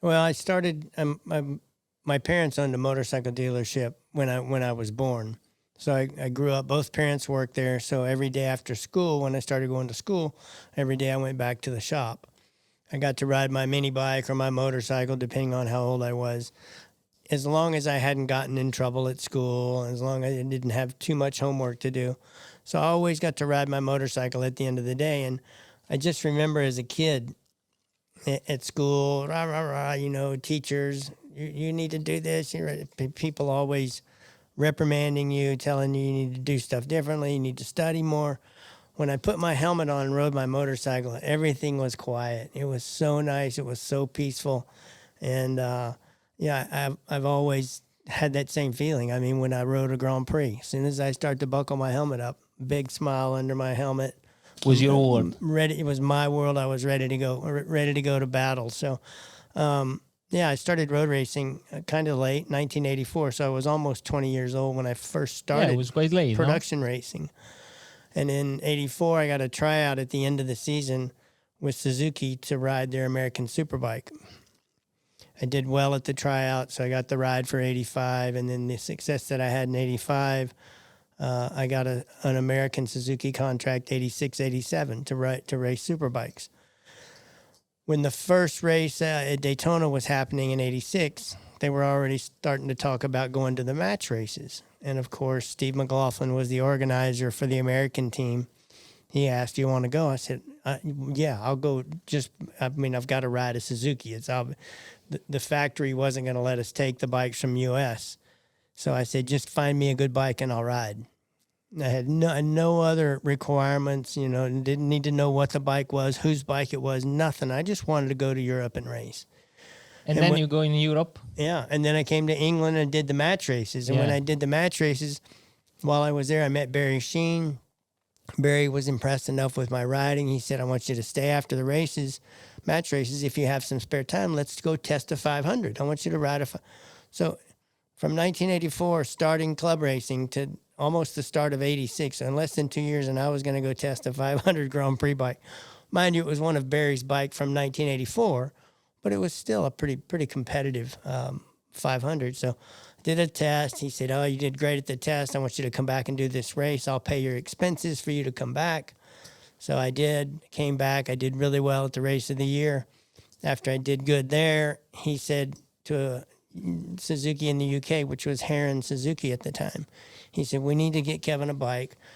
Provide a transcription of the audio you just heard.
Well, I started. My parents owned a motorcycle dealership when I was born, so I grew up. Both parents worked there, so every day after school, when I started going to school, every day I went back to the shop. I got to ride my mini bike or my motorcycle, depending on how old I was. As long as I hadn't gotten in trouble at school, as long as I didn't have too much homework to do, so I always got to ride my motorcycle at the end of the day. And I just remember as a kid at school, rah, rah, rah, teachers, you need to do this. People always reprimanding you, telling you need to do stuff differently, you need to study more. When I put my helmet on and rode my motorcycle, everything was quiet. It was so nice. It was so peaceful. And I've always had that same feeling. I mean, when I rode a Grand Prix, as soon as I start to buckle my helmet up, big smile under my helmet, Was your world. ready. It was my world. I was ready to go to battle. So, I started road racing kind of late, 1984. So I was almost 20 years old when I first Yeah, started it was quite late, no? production racing. And in 84, I got a tryout at the end of the season with Suzuki to ride their American Superbike. I did well at the tryout, so I got the ride for 85. And then the success that I had in 85, I got an American Suzuki contract 86, 87 to race superbikes. When the first race at Daytona was happening in 86, they were already starting to talk about going to the match races. And of course, Steve McLaughlin was the organizer for the American team. He asked, "Do you want to go?" I said, "Yeah, I'll go. I've got to ride a Suzuki. The factory wasn't going to let us take the bikes from U.S. So I said, just find me a good bike and I'll ride. I had no other requirements, didn't need to know what the bike was, whose bike it was, nothing. I just wanted to go to Europe and race. And then you go in Europe? Yeah, and then I came to England and did the match races. And when I did the match races, while I was there, I met Barry Sheen. Barry was impressed enough with my riding. He said, "I want you to stay after the races, match races. If you have some spare time, let's go test a 500. I want you to ride So from 1984, starting club racing to almost the start of 86, so in less than 2 years, and I was going to go test a 500 Grand Prix bike. Mind you, it was one of Barry's bike from 1984, but it was still a pretty competitive 500. So did a test. He said, "Oh, you did great at the test. I want you to come back and do this race. I'll pay your expenses for you to come back." So I did, came back. I did really well at the race of the year. After I did good there, he said to Suzuki in the UK, which was Heron Suzuki at the time, he said, "We need to get Kevin a bike.